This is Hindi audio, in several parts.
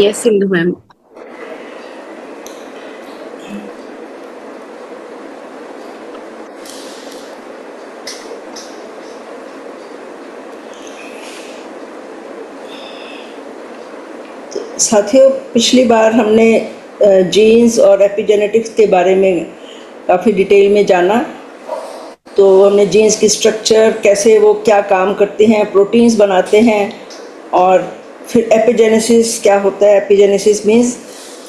Yes Sindhu ma'am. साथियों, पिछली बार हमने जीन्स और एपिजेनेटिक्स के बारे में काफ़ी डिटेल में जाना। तो हमने जीन्स की स्ट्रक्चर, कैसे वो क्या काम करते हैं, प्रोटीन्स बनाते हैं, और फिर एपिजेनेसिस क्या होता है। Epigenesis means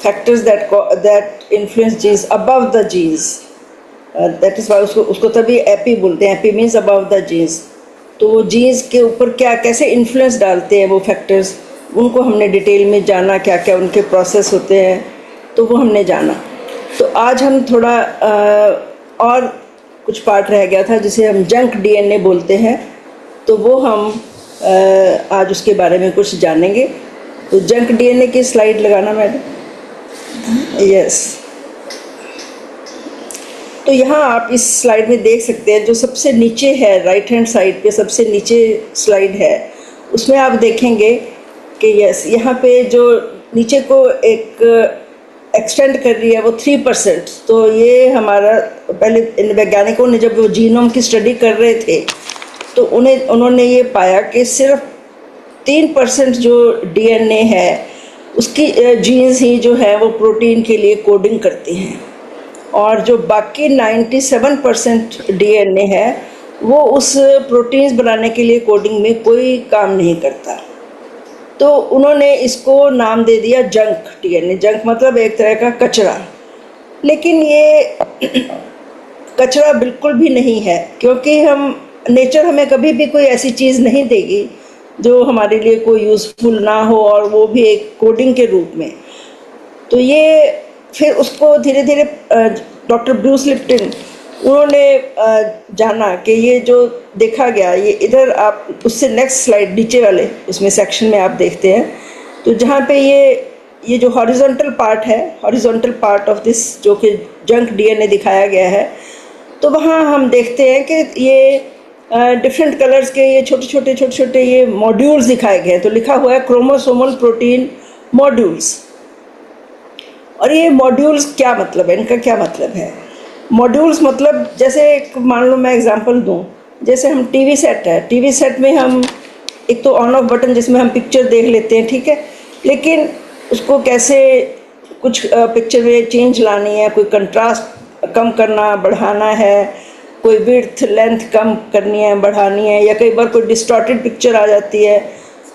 factors that influence genes above the genes, that is why उसको तभी एपी बोलते हैं। Epi means above the genes. तो वो जीन्स के ऊपर क्या कैसे इन्फ्लुएंस डालते हैं वो फैक्टर्स, उनको हमने डिटेल में जाना, क्या क्या उनके प्रोसेस होते हैं, तो वो हमने जाना। तो आज हम थोड़ा और कुछ पार्ट रह गया था जिसे हम जंक डीएनए बोलते हैं, तो वो हम आज उसके बारे में कुछ जानेंगे। तो जंक डीएनए की स्लाइड लगाना मैडम। यस। तो यहाँ आप इस स्लाइड में देख सकते हैं, जो सबसे नीचे है, राइट हैंड साइड पे सबसे नीचे स्लाइड है, उसमें आप देखेंगे कि यस, यहाँ पे जो नीचे को एक एक्सटेंड कर रही है वो 3%। तो ये हमारा पहले इन वैज्ञानिकों ने जब वो जीनोम की स्टडी कर रहे थे तो उन्होंने ये पाया कि सिर्फ 3% जो डीएनए है उसकी जीन्स ही जो है वो प्रोटीन के लिए कोडिंग करती हैं, और जो बाकी 97% डीएनए है वो उस प्रोटीन्स बनाने के लिए कोडिंग में कोई काम नहीं करता। तो उन्होंने इसको नाम दे दिया जंक डीएनए। जंक मतलब एक तरह का कचरा। लेकिन ये कचरा बिल्कुल भी नहीं है, क्योंकि नेचर हमें कभी भी कोई ऐसी चीज़ नहीं देगी जो हमारे लिए कोई यूज़फुल ना हो, और वो भी एक कोडिंग के रूप में। तो ये फिर उसको धीरे धीरे डॉक्टर ब्रूस लिप्टन उन्होंने जाना कि ये जो देखा गया, ये इधर आप उससे नेक्स्ट स्लाइड नीचे वाले उसमें सेक्शन में आप देखते हैं, तो जहाँ पे ये जो हॉरिजॉन्टल पार्ट है, हॉरिजॉन्टल पार्ट ऑफ दिस जो कि जंक डीएनए दिखाया गया है, तो वहाँ हम देखते हैं कि ये डिफरेंट कलर्स के ये छोटे छोटे ये मॉड्यूल्स दिखाए गए हैं। तो लिखा हुआ है क्रोमोसोमल प्रोटीन मॉड्यूल्स। और ये मॉड्यूल्स क्या मतलब है, इनका क्या मतलब है? मॉड्यूल्स मतलब, जैसे मान लो मैं एग्जांपल दूं, जैसे हम टीवी सेट है, टीवी सेट में हम एक तो ऑन ऑफ बटन जिसमें हम पिक्चर देख लेते हैं, ठीक है, लेकिन उसको कैसे कुछ पिक्चर में चेंज लानी है, कोई कंट्रास्ट कम करना बढ़ाना है, कोई विड्थ लेंथ कम करनी है बढ़ानी है, या कई बार कोई डिस्टॉर्टेड पिक्चर आ जाती है,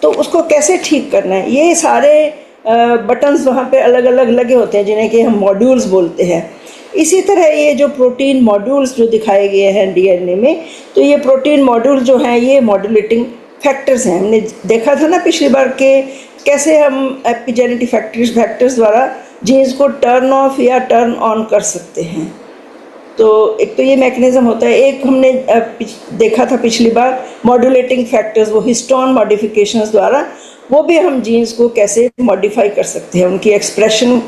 तो उसको कैसे ठीक करना है, ये सारे बटन्स वहाँ पे अलग अलग लगे होते हैं जिन्हें कि हम मॉड्यूल्स बोलते हैं। इसी तरह ये जो प्रोटीन मॉड्यूल्स जो दिखाए गए हैं डीएनए में, तो ये प्रोटीन मॉड्यूल जो हैं ये मॉड्यूलेटिंग फैक्टर्स हैं। हमने देखा था ना पिछली बार के कैसे हम एपिजेनेटिक फैक्टर्स द्वारा जीन्स को टर्न ऑफ या टर्न ऑन कर सकते हैं। तो एक तो ये मैकेनिज्म होता है। एक हमने देखा था पिछली बार मॉड्यूलेटिंग फैक्टर्स, वो हिस्टोन मॉडिफिकेशंस द्वारा वो भी हम जीन्स को कैसे मॉडिफाई कर सकते हैं, उनकी एक्सप्रेशन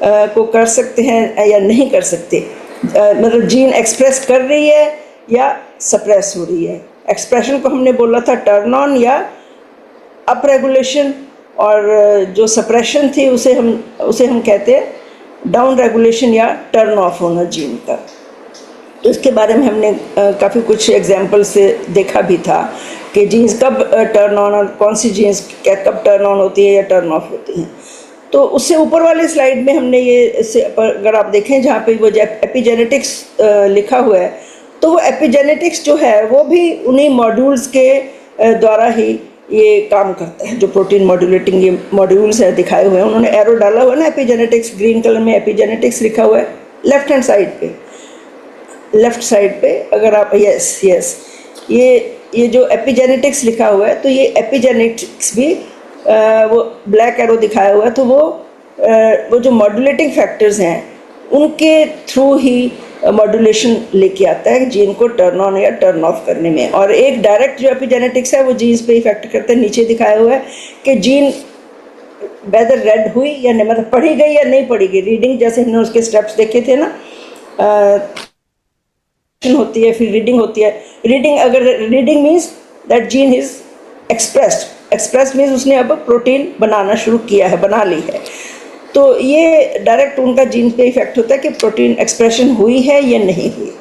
को कर सकते हैं या नहीं कर सकते। मतलब जीन एक्सप्रेस कर रही है या सप्रेस हो रही है। एक्सप्रेशन को हमने बोला था टर्न ऑन या अप रेगुलेशन, और जो सप्रेशन थी उसे हम कहते हैं डाउन रेगुलेशन या टर्न ऑफ होना जीन का। तो इसके बारे में हमने काफ़ी कुछ एग्जाम्पल से देखा भी था कि जीन्स कब टर्न ऑन और कौन सी जीन्स कब टर्न ऑन होती है या टर्न ऑफ होती हैं। तो उससे ऊपर वाले स्लाइड में हमने ये अगर आप देखें जहाँ पे वो एपिजेनेटिक्स लिखा हुआ है, तो वो एपिजेनेटिक्स जो है वो भी उन्हीं मॉड्यूल्स के द्वारा ही ये काम करता है। जो प्रोटीन मॉड्यूलेटिंग ये मॉड्यूल्स है दिखाए हुए हैं, उन्होंने एरो डाला हुआ है ना, एपिजेनेटिक्स ग्रीन कलर में एपिजेनेटिक्स लिखा हुआ है लेफ्ट हैंड साइड पे, लेफ्ट साइड पे अगर आप यस ये जो एपिजेनेटिक्स लिखा हुआ है, तो ये एपिजेनेटिक्स भी वो ब्लैक एरो दिखाया हुआ है, तो वो जो मॉड्यूलेटिंग फैक्टर्स हैं उनके थ्रू ही मॉड्यूलेशन लेके आता है जीन को टर्न ऑन या टर्न ऑफ करने में। और एक डायरेक्ट जो एपिजेनेटिक्स है वो जीन्स पे इफेक्ट करते हैं। नीचे दिखाया हुआ है कि जीन वेदर रेड हुई या नहीं, मतलब पढ़ी गई या नहीं पढ़ी गई, रीडिंग जैसे हमने उसके स्टेप्स देखे थे ना, होती है फिर रीडिंग होती है। रीडिंग, अगर reading means that gene is express means उसने अब प्रोटीन बनाना शुरू किया है, बना ली है। तो ये डायरेक्ट उनका जीन पे इफेक्ट होता है कि प्रोटीन एक्सप्रेशन हुई है या नहीं हुई।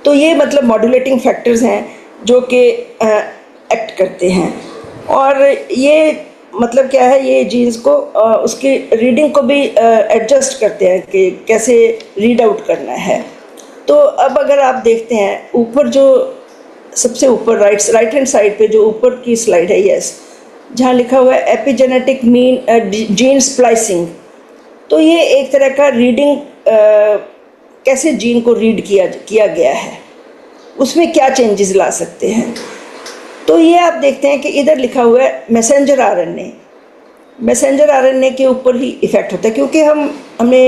तो ये मतलब मॉड्यूलेटिंग फैक्टर्स हैं जो कि एक्ट करते हैं। और ये मतलब क्या है, ये जीन्स को उसकी रीडिंग को भी एडजस्ट करते हैं कि कैसे रीड आउट करना है। तो अब अगर आप देखते हैं ऊपर जो सबसे ऊपर राइट हैंड साइड पे जो ऊपर की स्लाइड है, यस, जहाँ लिखा हुआ है एपिजेनेटिक मीन जीन स्प्लाइसिंग। तो ये एक तरह का रीडिंग, कैसे जीन को रीड किया गया है, उसमें क्या चेंजेस ला सकते हैं। तो ये आप देखते हैं कि इधर लिखा हुआ है मैसेंजर आरएनए। मैसेंजर आरएनए के ऊपर ही इफ़ेक्ट होता है, क्योंकि हमने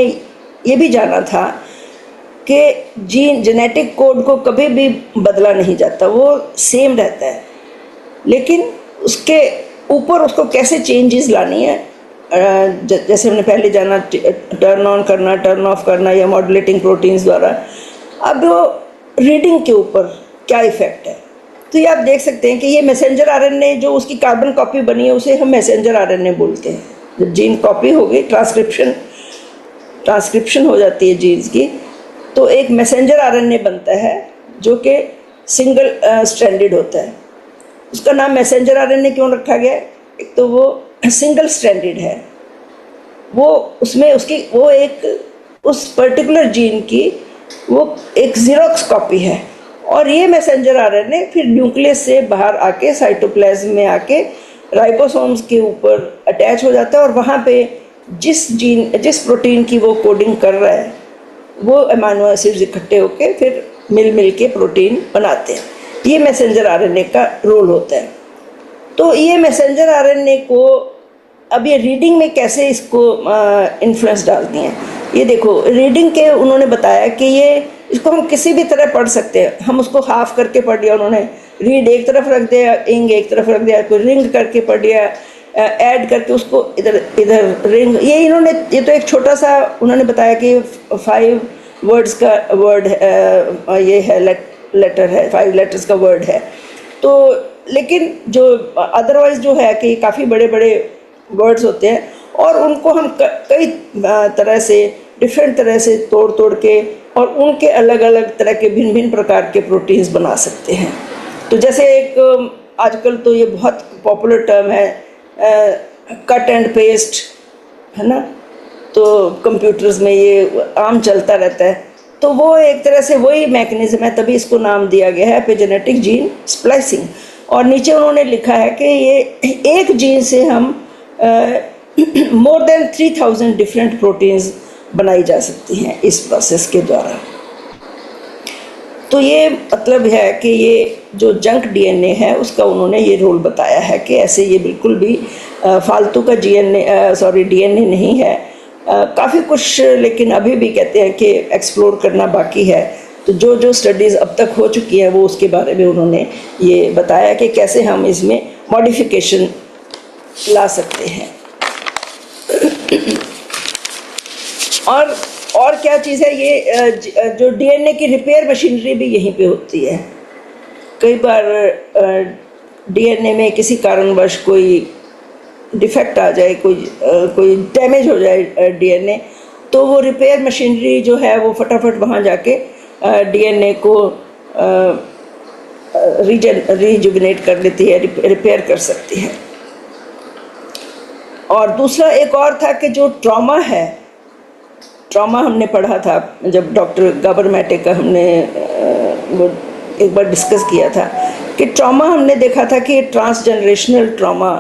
ये भी जाना था कि जीन जेनेटिक कोड को कभी भी बदला नहीं जाता, वो सेम रहता है, लेकिन उसके ऊपर उसको कैसे चेंजेस लानी है, जैसे हमने पहले जाना टर्न ऑन करना, टर्न ऑफ करना या मॉड्यूलेटिंग प्रोटीन्स द्वारा। अब रीडिंग के ऊपर क्या इफ़ेक्ट है, तो ये आप देख सकते हैं कि ये मैसेंजर आरएनए जो उसकी कार्बन कॉपी बनी है उसे हम मैसेंजर आरएनए बोलते हैं। जब जीन कॉपी हो गई, ट्रांसक्रिप्शन हो जाती है जीन्स की, तो एक मैसेंजर आरएनए बनता है जो कि सिंगल स्ट्रैंडेड होता है। उसका नाम मैसेंजर आरएनए क्यों रखा गया है? एक तो वो सिंगल स्ट्रैंडेड है, वो उसमें उसकी वो एक उस पर्टिकुलर जीन की वो एक ज़ीरोक्स कॉपी है। और ये मैसेंजर आरएनए फिर न्यूक्लियस से बाहर आके साइटोप्लाज्म में आके राइबोसोम्स के ऊपर अटैच हो जाता है, और वहाँ पे जिस प्रोटीन की वो कोडिंग कर रहा है वो अमीनो एसिड्स इकट्ठे होके फिर मिल के प्रोटीन बनाते हैं। ये मैसेंजर आरएनए का रोल होता है। तो ये मैसेंजर आरएनए को अब ये रीडिंग में कैसे इसको इन्फ्लुएंस डालती हैं, ये देखो रीडिंग के उन्होंने बताया कि ये इसको हम किसी भी तरह पढ़ सकते हैं। हम उसको हाफ करके पढ़ लिया, उन्होंने रीड एक तरफ रख दिया, इंग एक तरफ रख दिया, कोई रिंग करके पढ़ लिया, ऐड करके उसको इधर रिंग, ये तो एक छोटा सा उन्होंने बताया कि 5 वर्ड्स का वर्ड ये है, लेटर है, 5 लेटर्स का वर्ड है। तो लेकिन जो अदरवाइज जो है कि काफ़ी बड़े बड़े वर्ड्स होते हैं, और उनको हम कई तरह से डिफरेंट तरह से तोड़ के और उनके अलग अलग तरह के भिन्न भिन्न प्रकार के प्रोटीन्स बना सकते हैं। तो जैसे एक आजकल तो ये बहुत पॉपुलर टर्म है कट एंड पेस्ट, है ना, तो कंप्यूटर्स में ये आम चलता रहता है। तो वो एक तरह से वही मैकेनिज्म है, तभी इसको नाम दिया गया है एपिजेनेटिक जीन स्प्लाइसिंग। और नीचे उन्होंने लिखा है कि ये एक जीन से हम मोर देन 3000 डिफरेंट प्रोटीन्स बनाई जा सकती हैं इस प्रोसेस के द्वारा। तो ये मतलब है कि ये जो जंक डीएनए है उसका उन्होंने ये रोल बताया है कि ऐसे ये बिल्कुल भी फालतू का डीएनए नहीं है, काफ़ी कुछ, लेकिन अभी भी कहते हैं कि एक्सप्लोर करना बाकी है। तो जो स्टडीज़ अब तक हो चुकी हैं वो उसके बारे में उन्होंने ये बताया कि कैसे हम इसमें मॉडिफिकेशन ला सकते हैं। और क्या चीज़ है, ये जो डीएनए की रिपेयर मशीनरी भी यहीं पे होती है। कई बार डीएनए में किसी कारणवश कोई डिफेक्ट आ जाए, कोई डैमेज हो जाए डीएनए, तो वो रिपेयर मशीनरी जो है वो फटाफट वहाँ जाके डीएनए को रिजुविनेट कर लेती है, रिपेयर कर सकती है। और दूसरा एक और था कि जो ट्रॉमा है, ट्रॉमा हमने पढ़ा था जब डॉक्टर गाबर मैटे का हमने वो एक बार डिस्कस किया था कि ट्रॉमा हमने देखा था कि ट्रांसजनरेशनल ट्रॉमा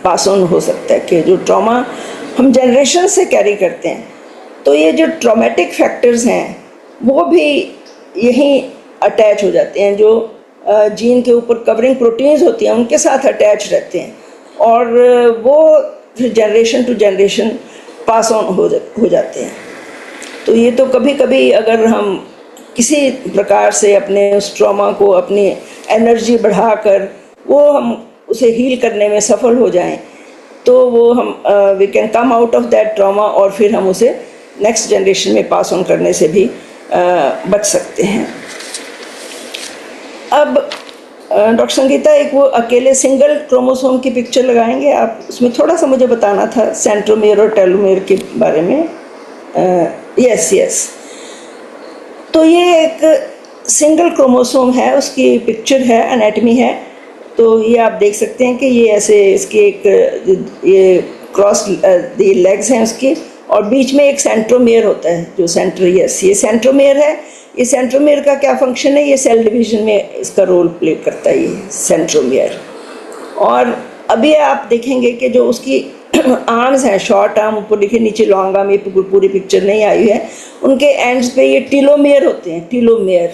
पास ऑन हो सकता है, कि जो ट्रॉमा हम जनरेशन से कैरी करते हैं। तो ये जो ट्रॉमेटिक फैक्टर्स हैं वो भी यहीं अटैच हो जाते हैं, जो जीन के ऊपर कवरिंग प्रोटीन्स होती हैं उनके साथ अटैच रहते हैं, और वो फिर generation to generation pass on हो जाते हैं। तो ये तो कभी कभी अगर हम किसी प्रकार से अपने उस ट्रॉमा को, अपनी एनर्जी बढ़ाकर वो हम उसे हील करने में सफल हो जाएं, तो वो हम we can come out of that trauma, और फिर हम उसे नेक्स्ट जनरेशन में पास ऑन करने से भी बच सकते हैं। अब डॉक्टर संगीता, एक वो अकेले सिंगल क्रोमोसोम की पिक्चर लगाएंगे आप? उसमें थोड़ा सा मुझे बताना था सेंट्रोमियर और टेलोमियर के बारे में। Yes yes. तो ये एक सिंगल क्रोमोसोम है, उसकी पिक्चर है, एनाटमी है। तो ये आप देख सकते हैं कि ये ऐसे इसकी एक ये क्रॉस ये लेग्स हैं उसकी, और बीच में एक सेंट्रोमियर होता है जो सेंट्रो, यस ये सेंट्रोमियर है। ये सेंट्रोमियर का क्या फंक्शन है? ये सेल डिवीजन में इसका रोल प्ले करता है ये सेंट्रोमियर। और अभी आप देखेंगे कि जो उसकी आर्म्स हैं, शॉर्ट आर्म ऊपर लिखे, नीचे लॉन्ग आर्म, ये पूरी पिक्चर नहीं आई है, उनके एंड्स पे ये टीलोमियर होते हैं, टीलोमियर।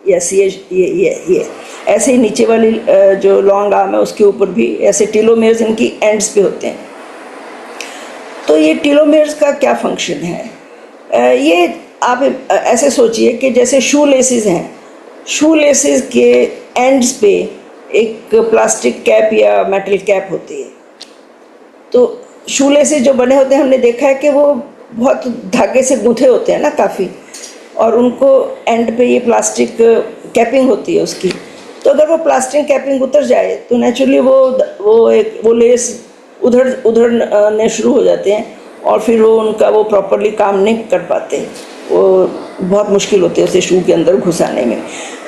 यस, ये ऐसे ही नीचे वाली जो लॉन्ग आर्म है उसके ऊपर भी ऐसे टीलोमियर्स इनकी एंड्स पे होते हैं। तो ये टीलोमियर्स का क्या फंक्शन है? ये आप ऐसे सोचिए कि जैसे शू लेसेस हैं, शू लेसेस के एंड्स पे एक प्लास्टिक कैप या मेटल कैप होती है। तो शू लेसेस जो बने होते हैं, हमने देखा है कि वो बहुत धागे से गूंथे होते हैं ना काफ़ी, और उनको एंड पे ये प्लास्टिक कैपिंग होती है उसकी। तो अगर वो प्लास्टिक कैपिंग उतर जाए तो नेचुरली वो लेस उधड़ने शुरू हो जाते हैं, और फिर वो प्रॉपरली काम नहीं कर पाते, वो बहुत मुश्किल होती है उसे शू के अंदर घुसाने में।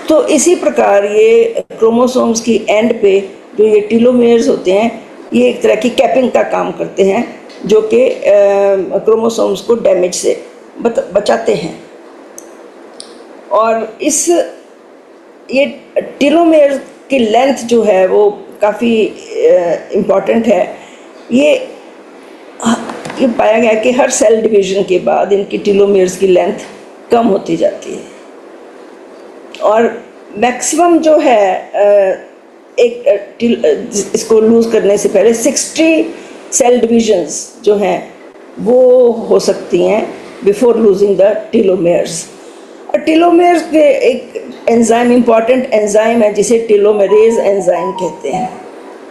तो इसी प्रकार ये क्रोमोसोम्स की एंड पे जो ये टीलोमियर्स होते हैं, ये एक तरह की कैपिंग का काम करते हैं, जो कि क्रोमोसोम्स को डैमेज से बचाते हैं। और ये टीलोमियर की लेंथ जो है वो काफ़ी इम्पॉर्टेंट है। ये पाया गया कि हर सेल डिवीजन के बाद इनकी टीलोमियर्स की लेंथ कम होती जाती है, और मैक्सिमम जो है इसको लूज़ करने से पहले 60 सेल डिवीजन्स जो हैं वो हो सकती हैं बिफोर लूजिंग द टीलोमेयर्स। और टीलोमेयर्स के एक एंजाइम, इम्पॉर्टेंट एंजाइम है जिसे टीलोमेरेज एंजाइम कहते हैं,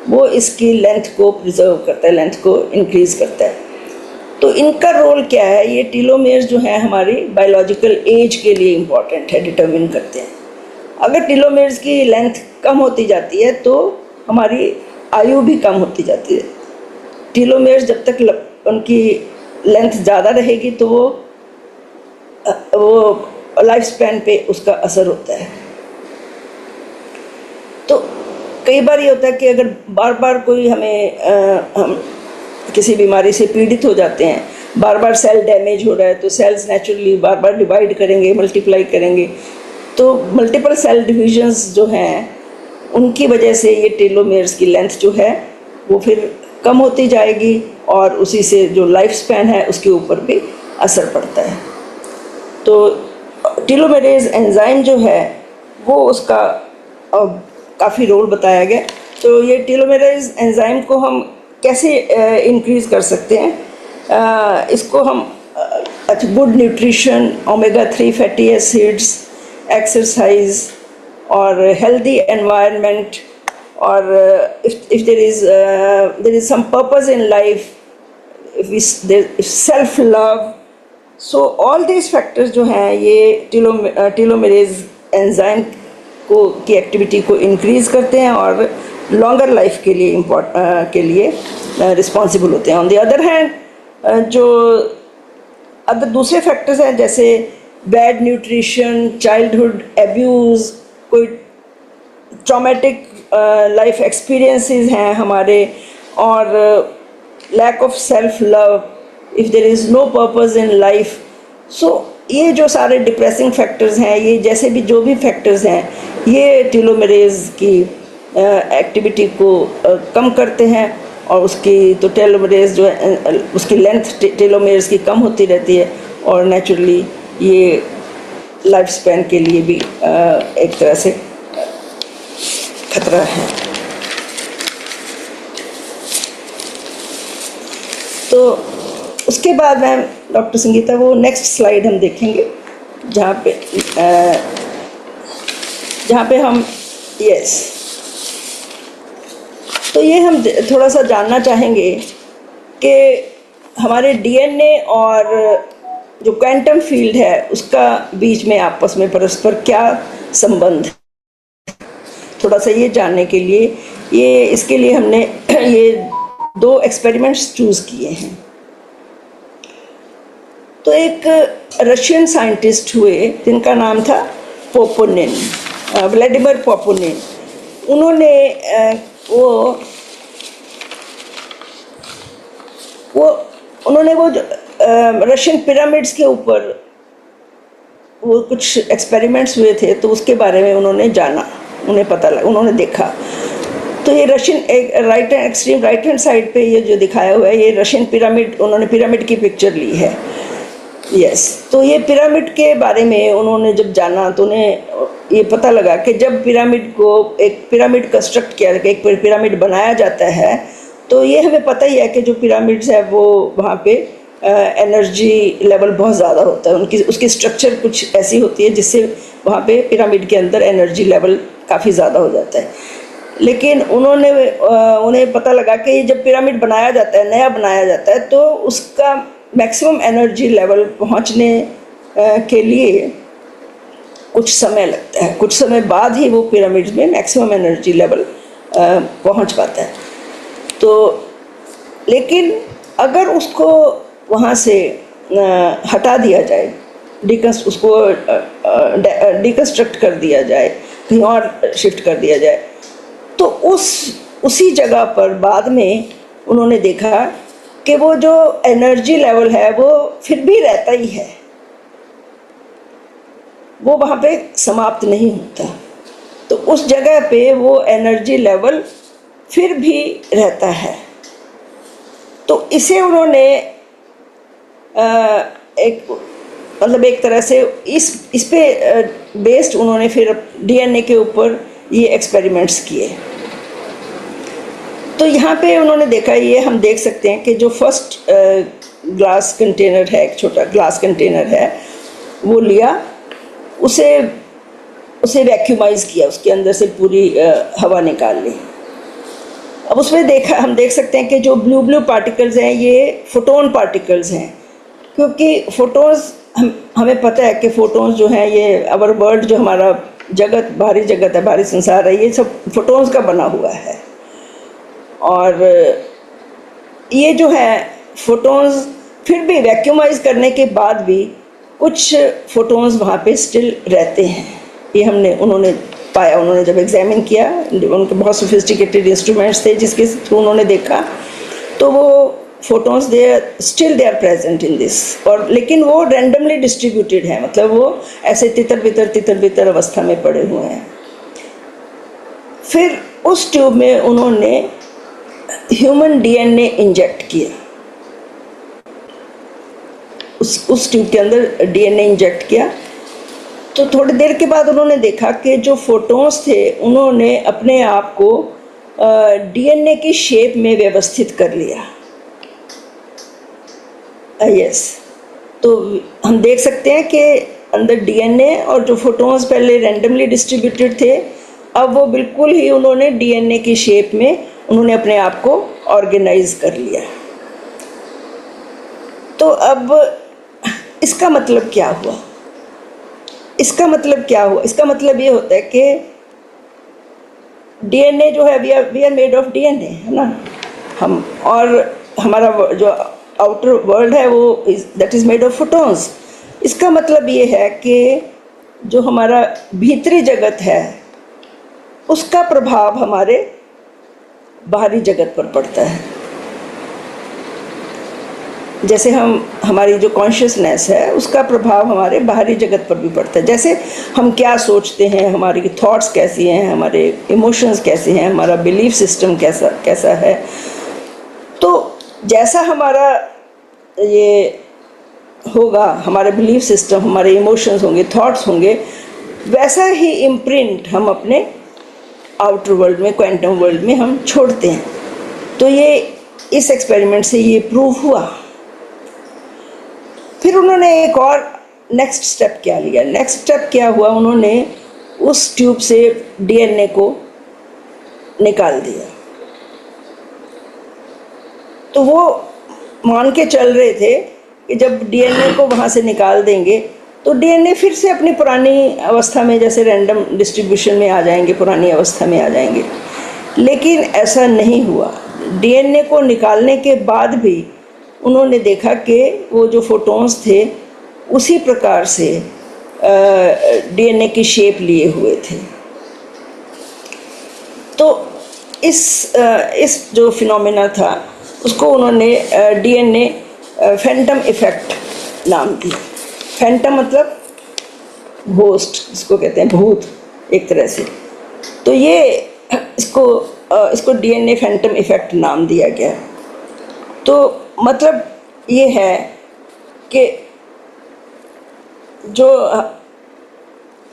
वो इसकी लेंथ को प्रिजर्व करता है, लेंथ को इंक्रीज़ करता है। तो इनका रोल क्या है? ये टीलोमेयर्स जो हैं हमारी बायोलॉजिकल एज के लिए इम्पॉर्टेंट है, डिटरमिन करते हैं। अगर टीलोमेयर्स की लेंथ कम होती जाती है तो हमारी आयु भी कम होती जाती है। टीलोमेयर्स जब तक उनकी लेंथ ज़्यादा रहेगी तो वो लाइफ स्पैन पे उसका असर होता है। तो कई बार ये होता है कि अगर बार बार कोई हम किसी बीमारी से पीड़ित हो जाते हैं, बार बार सेल डैमेज हो रहा है, तो सेल्स नेचुरली बार बार डिवाइड करेंगे, मल्टीप्लाई करेंगे। तो मल्टीपल सेल डिविजन्स जो हैं उनकी वजह से ये टीलोमेयर्स की लेंथ जो है वो फिर कम होती जाएगी, और उसी से जो लाइफ स्पैन है उसके ऊपर भी असर पड़ता है। तो टीलोमेरेज एंजाइम जो है वो उसका काफ़ी रोल बताया गया। तो ये टीलोमेरेज एंजाइम को हम कैसे इंक्रीज़ कर सकते हैं? इसको हम good nutrition, omega 3 fatty acids, exercise और हेल्दी एनवायरनमेंट, और if there is some purpose in life, if self love, so all these factors जो हैं ये टीलोमेरेज एंजाइम की एक्टिविटी को इंक्रीज़ करते हैं और लॉन्गर लाइफ के लिए रिस्पॉन्सिबल होते हैं। ऑन द अदर हैंड जो दूसरे फैक्टर्स हैं जैसे बैड न्यूट्रिशन, चाइल्डहुड एब्यूज़, कोई ट्रॉमेटिक लाइफ एक्सपीरियंसेस हैं हमारे, और lack of self love, if there is no purpose in life, so ये जो सारे डिप्रेसिंग फैक्टर्स हैं, ये जैसे भी जो भी फैक्टर्स हैं, ये टीलोमेरेज की एक्टिविटी को कम करते हैं, और उसकी तो टेलोमेरेज जो है उसकी लेंथ टेलोमेरेज की कम होती रहती है, और नेचुरली ये लाइफ स्पैन के लिए भी एक तरह से खतरा है। तो उसके बाद मैम डॉक्टर संगीता वो नेक्स्ट स्लाइड हम देखेंगे जहाँ पे हम यस, तो ये हम थोड़ा सा जानना चाहेंगे कि हमारे डीएनए और जो क्वांटम फील्ड है उसका बीच में आपस में परस्पर क्या संबंध, थोड़ा थोड़ा सा ये जानने के लिए, ये इसके लिए हमने ये 2 एक्सपेरिमेंट्स चूज़ किए हैं। तो एक रशियन साइंटिस्ट हुए जिनका नाम था पोपोनिन, व्लादिमीर पोपोनिन। उन्होंने वो रशियन पिरामिड्स के ऊपर वो कुछ एक्सपेरिमेंट्स हुए थे, तो उसके बारे में उन्होंने जाना, उन्हें पता लगा, उन्होंने देखा। तो ये रशियन एक एक्सट्रीम राइट हैंड साइड पे ये जो दिखाया हुआ है, ये रशियन पिरामिड, उन्होंने पिरामिड की पिक्चर ली है। यस, तो ये पिरामिड के बारे में उन्होंने जब जाना तो उन्हें ये पता लगा कि जब पिरामिड को एक पिरामिड कंस्ट्रक्ट किया, एक पिरामिड बनाया जाता है, तो ये हमें पता ही है कि जो पिरामिड्स है वो वहाँ पे एनर्जी लेवल बहुत ज़्यादा होता है, उसकी स्ट्रक्चर कुछ ऐसी होती है जिससे वहाँ पे पिरामिड के अंदर एनर्जी लेवल काफ़ी ज़्यादा हो जाता है। लेकिन उन्हें पता लगा कि जब पिरामिड बनाया जाता है, नया बनाया जाता है, तो उसका मैक्सिमम एनर्जी लेवल पहुँचने के लिए कुछ समय लगता है, कुछ समय बाद ही वो पिरामिड में मैक्सिमम एनर्जी लेवल पहुँच पाता है। तो लेकिन अगर उसको वहाँ से हटा दिया जाए, उसको डिकन्स्ट्रक्ट कर दिया जाए, कहीं और शिफ्ट कर दिया जाए, तो उसी जगह पर बाद में उन्होंने देखा कि वो जो एनर्जी लेवल है वो फिर भी रहता ही है, वो वहाँ पे समाप्त नहीं होता। तो उस जगह पे वो एनर्जी लेवल फिर भी रहता है। तो इसे उन्होंने एक तरह से इस पे बेस्ड उन्होंने फिर डीएनए के ऊपर ये एक्सपेरिमेंट्स किए। तो यहाँ पे उन्होंने देखा, ये हम देख सकते हैं कि जो फर्स्ट ग्लास कंटेनर है, एक छोटा ग्लास कंटेनर है, वो लिया, उसे वैक्यूमाइज किया, उसके अंदर से पूरी हवा निकाल ली। अब उसमें हम देख सकते हैं कि जो ब्लू पार्टिकल्स हैं ये फोटोन पार्टिकल्स हैं, क्योंकि फोटोन्स हमें पता है कि फोटोन्स जो हैं ये आवर वर्ल्ड, जो हमारा जगत, बाहरी जगत है, बाहरी संसार है, ये सब फोटोन्स का बना हुआ है। और ये जो है फोटोन्स फिर भी वैक्यूमाइज करने के बाद भी कुछ फोटोन्स वहाँ पे स्टिल रहते हैं। ये उन्होंने पाया, उन्होंने जब एग्जामिन किया, उनके बहुत सोफिस्टिकेटेड इंस्ट्रूमेंट्स थे जिसके थ्रू उन्होंने देखा, तो वो photons they are present in this. और लेकिन वो रैंडमली डिस्ट्रीब्यूटेड है, मतलब वो ऐसे तितर बितर अवस्था में पड़े हुए हैं। फिर उस ट्यूब में उन्होंने ह्यूमन डीएनए इंजेक्ट किया, उस ट्यूब के अंदर डीएनए इंजेक्ट किया। तो थोड़ी देर के बाद उन्होंने देखा कि जो फोटोन्स थे उन्होंने अपने आप को डीएनए की शेप में व्यवस्थित कर लिया। यस, तो हम देख सकते हैं कि अंदर डीएनए और जो फोटोन्स पहले रैंडमली डिस्ट्रीब्यूटेड थे, अब वो बिल्कुल ही उन्होंने डीएनए की शेप में उन्होंने अपने आप को ऑर्गेनाइज कर लिया। तो अब इसका मतलब क्या हुआ? इसका मतलब ये होता है कि डीएनए जो है, we are made of DNA, है ना हम, और हमारा जो आउटर वर्ल्ड है वो that is made of photons. इसका मतलब ये है कि जो हमारा भीतरी जगत है उसका प्रभाव हमारे बाहरी जगत पर पड़ता है। जैसे हमारी जो कॉन्शियसनेस है उसका प्रभाव हमारे बाहरी जगत पर भी पड़ता है। जैसे हम क्या सोचते हैं, हमारी थॉट्स कैसी हैं, हमारे इमोशंस कैसे हैं, हमारा बिलीफ सिस्टम कैसा है, तो जैसा हमारा ये होगा, हमारे बिलीफ सिस्टम, हमारे इमोशंस होंगे, थॉट्स होंगे, वैसा ही इम्प्रिंट हम अपने आउटर वर्ल्ड में, क्वांटम वर्ल्ड में हम छोड़ते हैं। तो ये इस एक्सपेरिमेंट से ये प्रूव हुआ। फिर उन्होंने एक और नेक्स्ट स्टेप क्या लिया? नेक्स्ट स्टेप क्या हुआ? उन्होंने उस ट्यूब से डीएनए को निकाल दिया। तो वो मान के चल रहे थे कि जब डीएनए को वहाँ से निकाल देंगे तो डीएनए फिर से अपनी पुरानी अवस्था में, जैसे रैंडम डिस्ट्रीब्यूशन में आ जाएंगे, पुरानी अवस्था में आ जाएंगे। लेकिन ऐसा नहीं हुआ। डीएनए को निकालने के बाद भी उन्होंने देखा कि वो जो फोटॉन्स थे उसी प्रकार से डीएनए की शेप लिए हुए थे। तो इस जो फिनोमेना था उसको उन्होंने डीएनए फैंटम इफ़ेक्ट नाम दिया। फैंटम मतलब घोस्ट, इसको कहते हैं भूत एक तरह से। तो ये इसको डीएनए फैंटम इफ़ेक्ट नाम दिया गया। तो मतलब ये है कि जो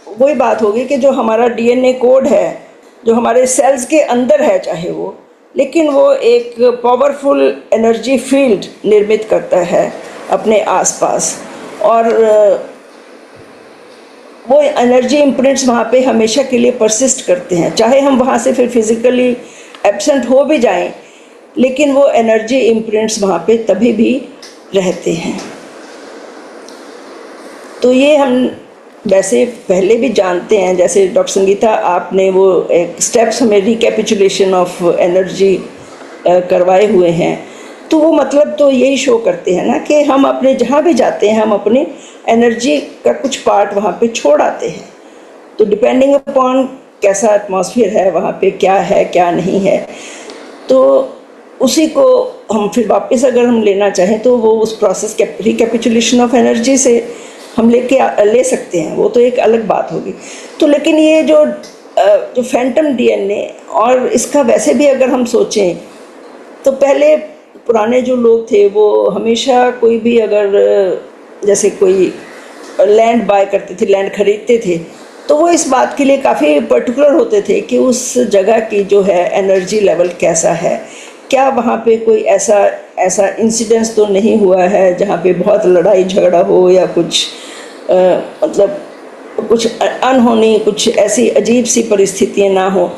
वही बात होगी कि जो हमारा डीएनए कोड है, जो हमारे सेल्स के अंदर है चाहे वो, लेकिन वो एक पावरफुल एनर्जी फील्ड निर्मित करता है अपने आसपास, और वो एनर्जी इम्प्रिंट्स वहाँ पे हमेशा के लिए परसिस्ट करते हैं। चाहे हम वहाँ से फिर फिज़िकली एब्सेंट हो भी जाएं, लेकिन वो एनर्जी इम्प्रिंट्स वहाँ पे तभी भी रहते हैं। तो ये हम वैसे पहले भी जानते हैं, जैसे डॉक्टर संगीता आपने वो एक स्टेप्स हमें रिकैपिचुलेशन ऑफ एनर्जी करवाए हुए हैं। तो वो मतलब तो यही शो करते हैं ना कि हम अपने जहाँ भी जाते हैं हम अपने एनर्जी का कुछ पार्ट वहाँ पे छोड़ आते हैं। तो डिपेंडिंग अपॉन कैसा एटमॉस्फेयर है वहाँ पे, क्या है क्या नहीं है, तो उसी को हम फिर वापस अगर हम लेना चाहें तो वो उस प्रोसेस रिकैपिचुलेशन ऑफ एनर्जी से हम ले सकते हैं, वो तो एक अलग बात होगी। तो लेकिन ये जो फैंटम डीएनए, और इसका वैसे भी अगर हम सोचें तो पहले पुराने जो लोग थे वो हमेशा कोई भी अगर जैसे कोई लैंड बाय करते थे, लैंड खरीदते थे, तो वो इस बात के लिए काफ़ी पर्टिकुलर होते थे कि उस जगह की जो है एनर्जी लेवल कैसा है, क्या वहाँ पे कोई ऐसा इंसिडेंस तो नहीं हुआ है जहाँ पे बहुत लड़ाई झगड़ा हो या कुछ मतलब कुछ अनहोनी, कुछ ऐसी अजीब सी परिस्थितियाँ ना हो।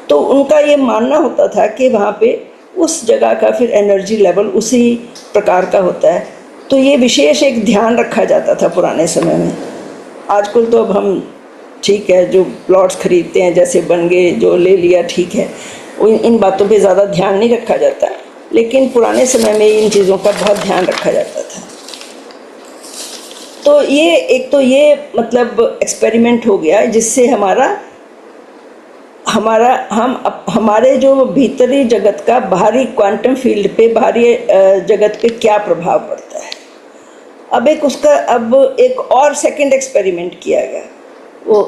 तो उनका ये मानना होता था कि वहाँ पे उस जगह का फिर एनर्जी लेवल उसी प्रकार का होता है। तो ये विशेष एक ध्यान रखा जाता था पुराने समय में। आजकल तो अब हम ठीक है जो प्लॉट्स खरीदते हैं जैसे बन गए जो ले लिया ठीक है, इन बातों पे ज़्यादा ध्यान नहीं रखा जाता, लेकिन पुराने समय में इन चीज़ों का बहुत ध्यान रखा जाता था। तो ये एक तो ये मतलब एक्सपेरिमेंट हो गया जिससे हमारे जो भीतरी जगत का बाहरी क्वांटम फील्ड पे, बाहरी जगत पे क्या प्रभाव पड़ता है। अब एक और सेकंड एक्सपेरिमेंट किया गया वो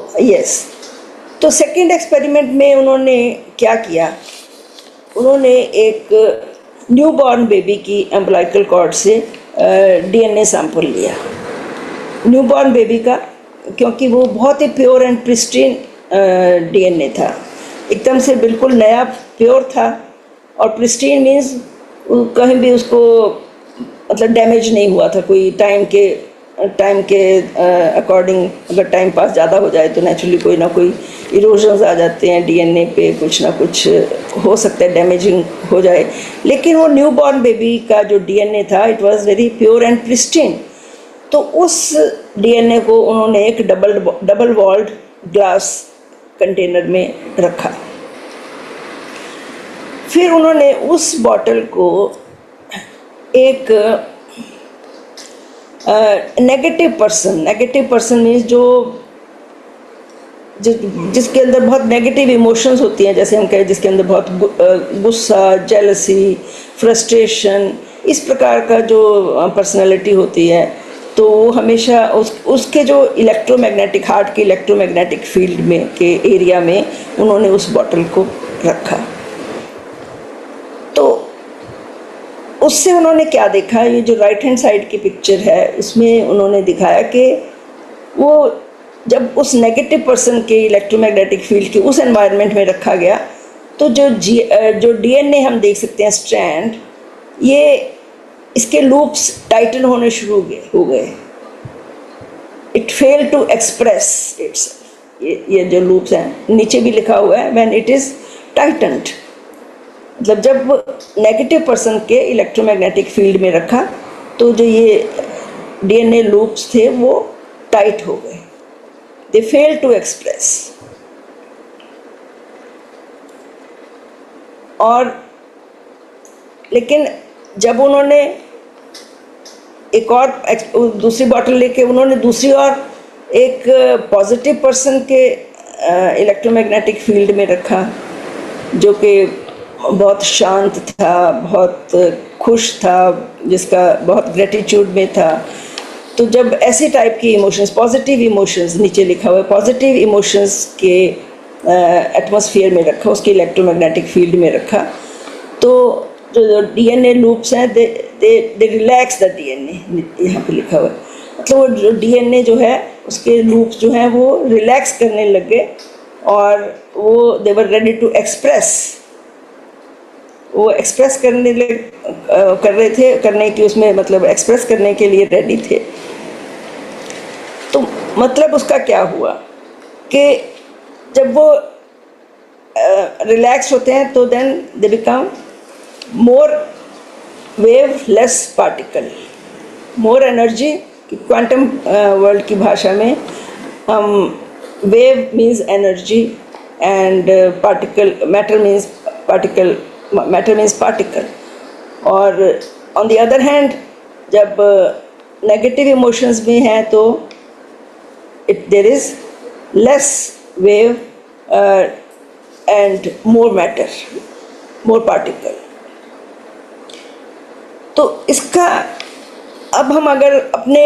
तो सेकंड एक्सपेरिमेंट में उन्होंने क्या किया, उन्होंने एक न्यूबॉर्न बेबी की अम्बिलिकल कॉर्ड से डीएनए सैंपल लिया, न्यूबॉर्न बेबी का, क्योंकि वो बहुत ही प्योर एंड प्रिस्टीन डीएनए था, एकदम से बिल्कुल नया प्योर था। और प्रिस्टीन मीन्स कहीं भी उसको मतलब डैमेज नहीं हुआ था, कोई टाइम के अकॉर्डिंग अगर टाइम पास ज़्यादा हो जाए तो नेचुरली कोई ना कोई इरोजन्स आ जाते हैं डीएनए पे, कुछ ना कुछ हो सकता है डैमेजिंग हो जाए। लेकिन वो न्यूबॉर्न बेबी का जो डीएनए था it was very pure and pristine. तो उस डीएनए को उन्होंने एक डबल वॉल्ड ग्लास कंटेनर में रखा। फिर उन्होंने उस बॉटल को एक नेगेटिव पर्सन मीन्स जिसके अंदर बहुत नेगेटिव इमोशंस होती हैं, जैसे हम कहें जिसके अंदर बहुत गुस्सा, जेलसी, फ्रस्ट्रेशन, इस प्रकार का जो पर्सनालिटी होती है, तो वो हमेशा उसके जो इलेक्ट्रोमैग्नेटिक हार्ट के इलेक्ट्रोमैग्नेटिक फील्ड में के एरिया में उन्होंने उस बॉटल को रखा। तो उससे उन्होंने क्या देखा, ये जो राइट हैंड साइड की पिक्चर है उसमें उन्होंने दिखाया कि वो जब उस नेगेटिव पर्सन के इलेक्ट्रोमैग्नेटिक फील्ड के उस एनवायरनमेंट में रखा गया तो जो डीएनए हम देख सकते हैं स्ट्रैंड, ये इसके लूप्स टाइटन होने शुरू हो गए। It fail to express its, ये जो लूप्स हैं नीचे भी लिखा हुआ है व्हेन इट इज़ टाइटन्ड, मतलब जब नेगेटिव पर्सन के इलेक्ट्रोमैग्नेटिक फील्ड में रखा तो जो ये डीएनए लूप्स थे वो टाइट हो गए, दे फेल टू एक्सप्रेस। और लेकिन जब उन्होंने एक और दूसरी बॉटल लेके उन्होंने दूसरी और एक पॉजिटिव पर्सन के इलेक्ट्रोमैग्नेटिक फील्ड में रखा, जो कि बहुत शांत था, बहुत खुश था, जिसका बहुत ग्रेटिट्यूड में था। तो जब ऐसे टाइप की इमोशंस, पॉजिटिव इमोशंस, नीचे लिखा हुआ है पॉजिटिव इमोशंस के एटमॉस्फेयर में रखा, उसके इलेक्ट्रोमैग्नेटिक फील्ड में रखा, तो जो डीएनए लूप्स हैं दे रिलैक्स द डीएनए, यहाँ पे लिखा हुआ है। मतलब वो जो डीएनए जो है उसके लूप्स जो हैं वो रिलैक्स करने लग गए और वो दे वर रेडी टू एक्सप्रेस, वो एक्सप्रेस कर रहे थे, करने की उसमें मतलब एक्सप्रेस करने के लिए रेडी थे। तो मतलब उसका क्या हुआ कि जब वो रिलैक्स होते हैं तो then they become more wave less particle, more energy. Quantum world की भाषा में हम wave means energy and particle matter means particle, matter means particle. और ऑन द अदर हैंड जब नेगेटिव इमोशंस में हैं तो there is less wave and more matter, more particle. तो इसका अब हम अगर अपने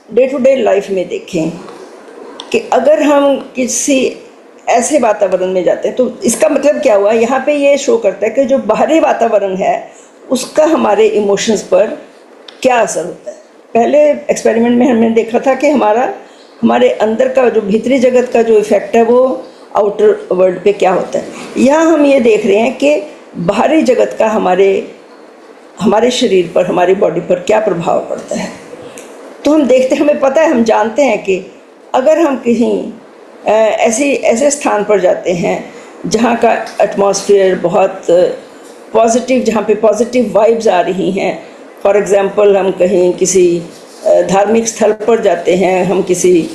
डे टू डे लाइफ में देखें कि अगर हम किसी ऐसे वातावरण में जाते हैं तो इसका मतलब क्या हुआ, यहाँ पे ये शो करता है कि जो बाहरी वातावरण है उसका हमारे इमोशंस पर क्या असर होता है। पहले एक्सपेरिमेंट में हमने देखा था कि हमारे अंदर का जो भीतरी जगत का जो इफ़ेक्ट है वो आउटर वर्ल्ड पे क्या होता है। यहाँ हम ये देख रहे हैं कि बाहरी जगत का हमारे शरीर पर, हमारी बॉडी पर क्या प्रभाव पड़ता है। तो हम देखते हैं, हमें पता है, हम जानते हैं कि अगर हम कहीं ऐसे स्थान पर जाते हैं जहाँ का एटमॉस्फेयर बहुत पॉजिटिव, जहाँ पे पॉजिटिव वाइब्स आ रही हैं, फॉर एग्ज़ाम्पल हम कहीं किसी धार्मिक स्थल पर जाते हैं, हम किसी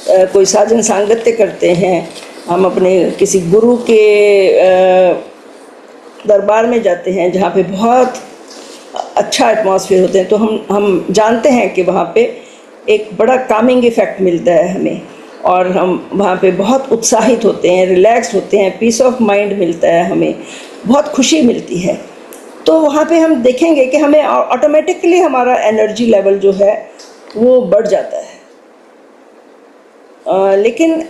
कोई साजन सांगत्य करते हैं, हम अपने किसी गुरु के दरबार में जाते हैं जहाँ पे बहुत अच्छा एटमॉस्फेयर होते हैं, तो हम जानते हैं कि वहाँ पे एक बड़ा कामिंग इफ़ेक्ट मिलता है हमें, और हम वहाँ पे बहुत उत्साहित होते हैं, रिलैक्स होते हैं, पीस ऑफ माइंड मिलता है, हमें बहुत खुशी मिलती है। तो वहाँ पे हम देखेंगे कि हमें ऑटोमेटिकली हमारा एनर्जी लेवल जो है वो बढ़ जाता है। लेकिन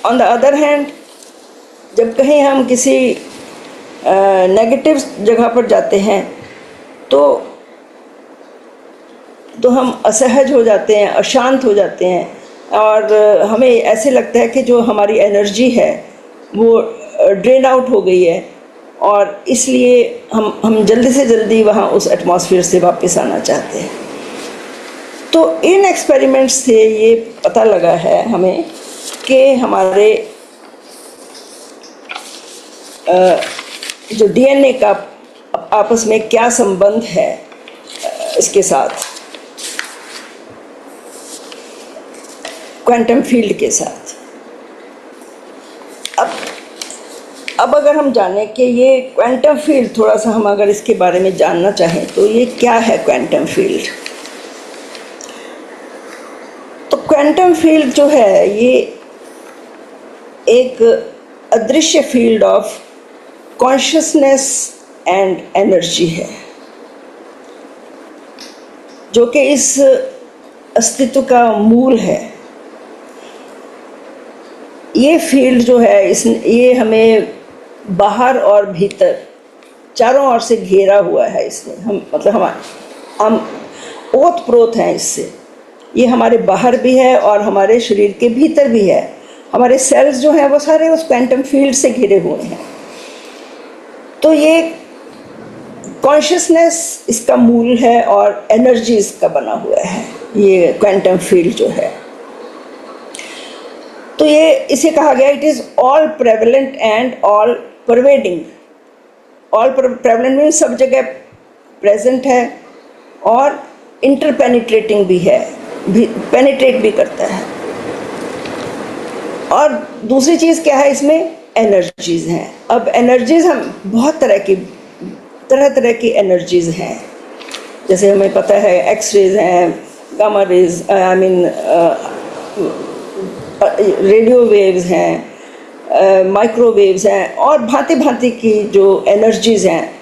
ऑन द अदर हैंड जब कहीं हम किसी नेगेटिव जगह पर जाते हैं तो हम असहज हो जाते हैं, अशांत हो जाते हैं, और हमें ऐसे लगता है कि जो हमारी एनर्जी है वो ड्रेन आउट हो गई है, और इसलिए हम जल्दी से जल्दी वहाँ उस एटमॉस्फेयर से वापस आना चाहते हैं। तो इन एक्सपेरिमेंट्स से ये पता लगा है हमें कि हमारे जो डीएनए का आपस में क्या संबंध है इसके साथ, क्वांटम फील्ड के साथ। अब अगर हम जानें कि ये क्वांटम फील्ड, थोड़ा सा हम अगर इसके बारे में जानना चाहें तो ये क्या है क्वांटम फील्ड। तो क्वांटम फील्ड जो है ये एक अदृश्य field of consciousness and energy है, जो कि इस अस्तित्व का मूल है। ये फील्ड जो है ये हमें बाहर और भीतर चारों ओर से घेरा हुआ है। इसमें हम ओत प्रोत हैं इससे। ये हमारे बाहर भी है और हमारे शरीर के भीतर भी है। हमारे सेल्स जो हैं वो सारे उस क्वांटम फील्ड से घिरे हुए हैं। तो ये कॉन्शियसनेस इसका मूल है और एनर्जी इसका बना हुआ है, ये क्वांटम फील्ड जो है। तो ये इसे कहा गया it is all prevalent and all pervading. All prevalent means सब जगह प्रेजेंट है, और इंटरपेनिट्रेटिंग भी है। भी पेनिट्रेट भी करता है। और दूसरी चीज़ क्या है, इसमें एनर्जीज़ हैं। अब एनर्जीज़ हम बहुत तरह तरह की एनर्जीज़ हैं। जैसे हमें पता है एक्स रेज हैं, gamma rays, I mean radio waves हैं, माइक्रोवेव्स हैं, और भांति भांति की जो एनर्जीज़ हैं,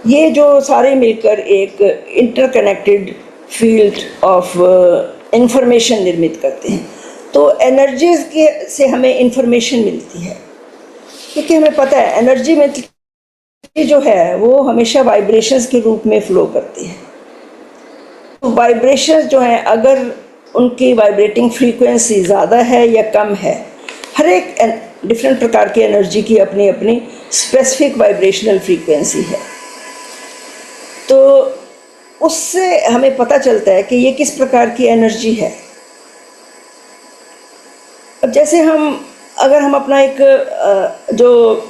ये जो सारे मिलकर एक इंटरकनेक्टेड फील्ड ऑफ इंफॉर्मेशन निर्मित करते हैं। तो एनर्जीज़ के से हमें इंफॉर्मेशन मिलती है, क्योंकि हमें पता है एनर्जी में जो है वो हमेशा वाइब्रेशंस के रूप में फ्लो करती है। तो वाइब्रेशंस जो हैं, अगर उनकी वाइब्रेटिंग फ्रीक्वेंसी ज़्यादा है या कम है, हर एक डिफरेंट प्रकार की एनर्जी की अपनी अपनी स्पेसिफिक वाइब्रेशनल फ्रीक्वेंसी है। तो उससे हमें पता चलता है कि ये किस प्रकार की एनर्जी है। अब जैसे अगर हम अपना एक जो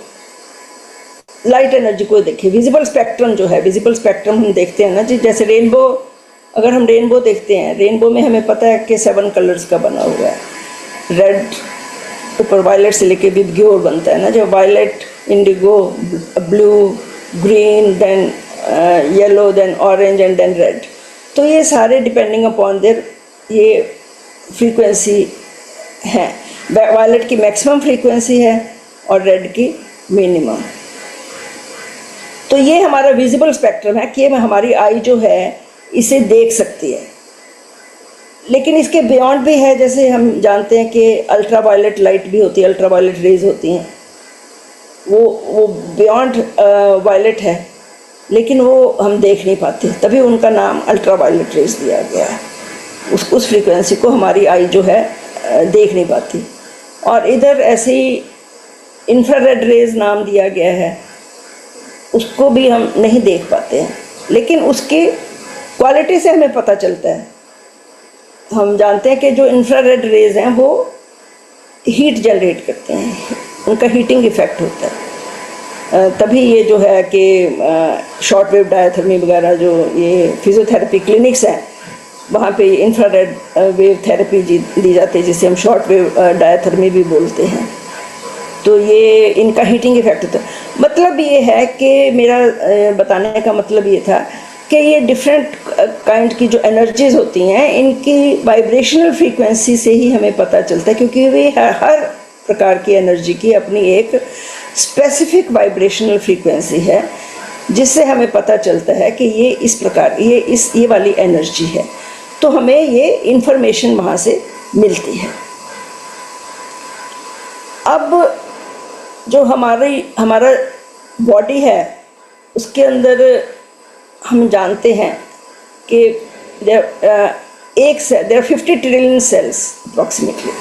लाइट एनर्जी को देखें, विजिबल स्पेक्ट्रम जो है, विजिबल स्पेक्ट्रम हम देखते हैं ना जी, जैसे रेनबो, अगर हम रेनबो देखते हैं, रेनबो में हमें पता है कि 7 कलर्स का बना हुआ है। रेड ऊपर वायलेट से लेके विद ग्योर बनता है ना, जो violet, indigo, blue, green, then yellow, then orange and then red. तो ये सारे डिपेंडिंग अपॉन देयर ये फ्रीक्वेंसी है। वायलेट की मैक्सिमम फ्रीक्वेंसी है और रेड की मिनिमम। तो ये हमारा विजिबल स्पेक्ट्रम है कि हमारी आई जो है इसे देख सकती है। लेकिन इसके बियॉन्ड भी है, जैसे हम जानते हैं कि अल्ट्रा वायलेट लाइट भी होती है, अल्ट्रा वायलेट रेज होती हैं, वो बियॉन्ड वायलेट है, लेकिन वो हम देख नहीं पाते, तभी उनका नाम अल्ट्रा वायलेट रेज दिया गया है। उस फ्रीक्वेंसी को हमारी आई जो है देख नहीं पाती। और इधर ऐसे ही इंफ्रारेड रेज नाम दिया गया है, उसको भी हम नहीं देख पाते हैं, लेकिन उसकी क्वालिटी से हमें पता चलता है। हम जानते हैं कि जो इंफ्रारेड रेज हैं वो हीट जनरेट करते हैं, उनका हीटिंग इफ़ेक्ट होता है। तभी ये जो है कि शॉर्ट वेव डायथर्मी वगैरह जो ये फिजियोथेरेपी क्लिनिक्स हैं, वहाँ पे इंफ्रारेड वेव थेरेपी दी जाती है, जिसे हम शॉर्ट वेव डायथर्मी भी बोलते हैं। तो ये इनका हीटिंग इफ़ेक्ट होता है। मतलब ये है कि मेरा बताने का मतलब ये था कि ये डिफरेंट काइंड की जो एनर्जीज़ होती हैं, इनकी वाइब्रेशनल फ्रीक्वेंसी से ही हमें पता चलता है, क्योंकि वे हर प्रकार की एनर्जी की अपनी एक स्पेसिफिक वाइब्रेशनल फ्रीक्वेंसी है, जिससे हमें पता चलता है कि ये इस प्रकार ये वाली एनर्जी है। तो हमें ये इन्फॉर्मेशन वहाँ से मिलती है। अब जो हमारा बॉडी है, उसके अंदर हम जानते हैं कि there are 50 trillion cells, approximately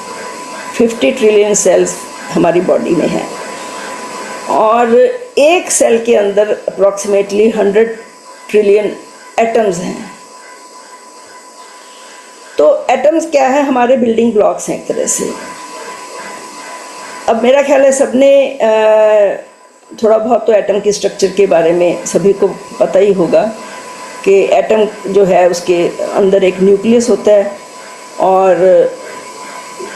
50 trillion cells हमारी बॉडी में हैं, और एक सेल के अंदर अप्रॉक्सीमेटली 100 ट्रिलियन एटम्स हैं। तो एटम्स क्या है, हमारे बिल्डिंग ब्लॉक्स हैं एक तरह से। अब मेरा ख्याल है सबने थोड़ा बहुत तो एटम की स्ट्रक्चर के बारे में सभी को पता ही होगा कि एटम जो है उसके अंदर एक न्यूक्लियस होता है, और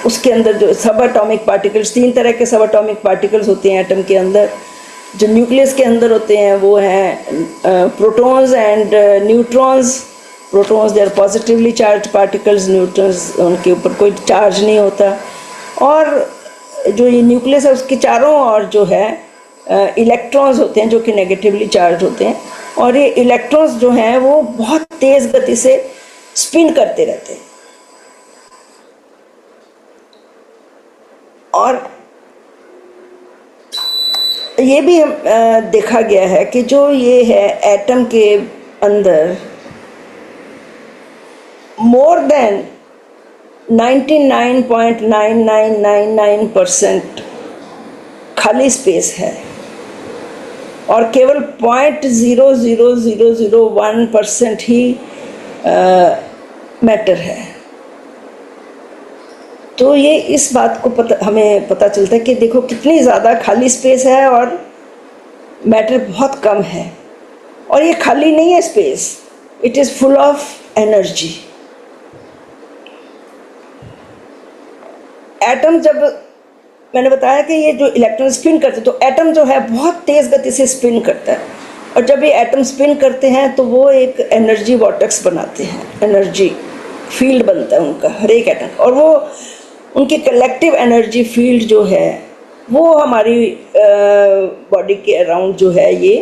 उसके अंदर जो सब एटॉमिक पार्टिकल्स, 3 तरह के सब एटॉमिक पार्टिकल्स होते हैं एटम के अंदर। जो न्यूक्लियस के अंदर होते हैं वो हैं protons and neutrons. Protons they are positively charge particles, neutrons उनके ऊपर कोई चार्ज नहीं होता। और जो ये न्यूक्लियस है उसके चारों ओर जो है इलेक्ट्रॉन्स होते हैं जो कि नेगेटिवली चार्ज होते हैं, और ये इलेक्ट्रॉन्स जो हैं वो बहुत तेज़ गति से स्पिन करते रहते हैं। और ये भी हम देखा गया है कि जो ये है एटम के अंदर मोर देन 99.9999% खाली स्पेस है, और केवल 0.00001% ही मैटर है। तो ये इस बात को हमें पता चलता है कि देखो कितनी ज़्यादा खाली स्पेस है और मैटर बहुत कम है। और ये खाली नहीं है space, it is full of energy. Atom जब मैंने बताया कि ये जो इलेक्ट्रॉन स्पिन करते हैं, तो एटम जो है बहुत तेज़ गति से स्पिन करता है, और जब ये एटम स्पिन करते हैं तो वो एक एनर्जी वॉर्टेक्स बनाते हैं, एनर्जी फील्ड बनता है उनका, हर एक एटम, और वो उनकी कलेक्टिव एनर्जी फील्ड जो है वो हमारी बॉडी के अराउंड जो है ये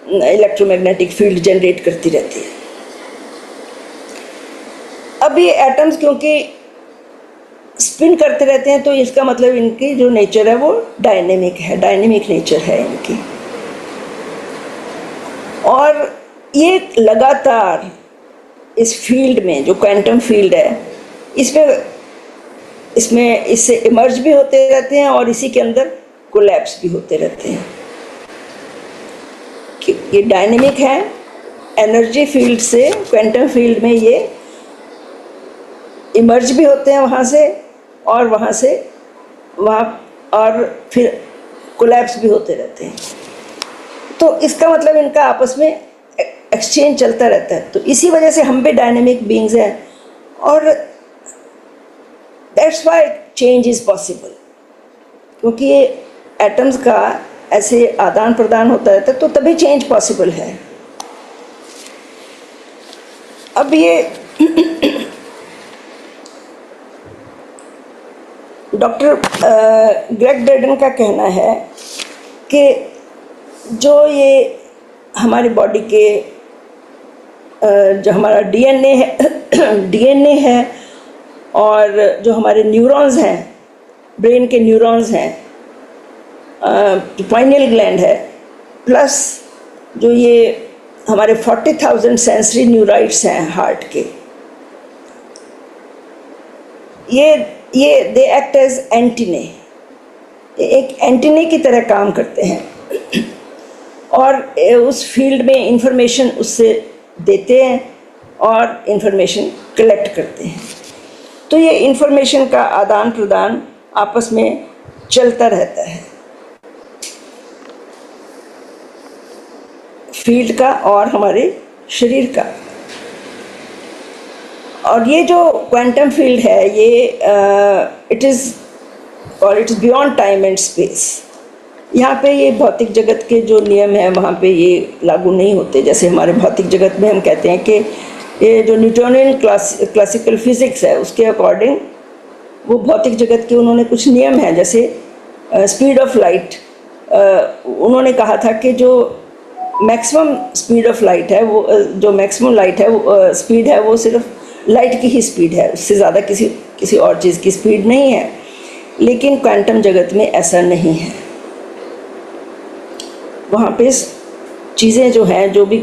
इलेक्ट्रोमैग्नेटिक फील्ड जनरेट करती रहती है। अब ये एटम्स क्योंकि स्पिन करते रहते हैं तो इसका मतलब इनकी जो नेचर है वो डायनेमिक है, डायनेमिक नेचर है इनकी, और ये लगातार इस फील्ड में जो क्वांटम फील्ड है इसमें इससे इमर्ज भी होते रहते हैं और इसी के अंदर कोलैप्स भी होते रहते हैं। कि ये डायनेमिक है, एनर्जी फील्ड से क्वांटम फील्ड में ये इमर्ज भी होते हैं वहाँ से, और वहाँ से वहाँ, और फिर कोलैप्स भी होते रहते हैं। तो इसका मतलब इनका आपस में एक्सचेंज चलता रहता है। तो इसी वजह से हम भी डायनेमिक बीइंग्स हैं, और that's why change is possible, क्योंकि ये एटम्स का ऐसे आदान प्रदान होता रहता है तो तभी चेंज पॉसिबल है। अब ये डॉक्टर ग्रेग डेडन का कहना है कि जो ये हमारी बॉडी के जो हमारा डीएनए है और जो हमारे न्यूरॉन्स हैं, ब्रेन के न्यूरॉन्स हैं, पाइनियल ग्लैंड है, प्लस जो ये हमारे 40,000 सेंसरी न्यूराइड्स हैं हार्ट के, ये दे एक्ट एज एंटीने, एक एंटीने की तरह काम करते हैं और उस फील्ड में इंफॉर्मेशन उससे देते हैं और इंफॉर्मेशन कलेक्ट करते हैं। तो ये इंफॉर्मेशन का आदान प्रदान आपस में चलता रहता है, फील्ड का और हमारे शरीर का। और ये जो क्वांटम फील्ड है ये it is beyond time and space. यहाँ पे ये भौतिक जगत के जो नियम हैं वहाँ पे ये लागू नहीं होते। जैसे हमारे भौतिक जगत में हम कहते हैं कि ये जो न्यूटोनियन क्लासिकल फिज़िक्स है उसके अकॉर्डिंग वो भौतिक जगत के उन्होंने कुछ नियम हैं। जैसे स्पीड ऑफ लाइट, उन्होंने कहा था कि जो मैक्सिमम स्पीड ऑफ लाइट है वो जो मैक्सिमम लाइट है वो स्पीड है वो सिर्फ लाइट की ही स्पीड है, उससे ज़्यादा किसी और चीज़ की स्पीड नहीं है। लेकिन क्वांटम जगत में ऐसा नहीं है। वहाँ पे चीज़ें जो हैं, जो भी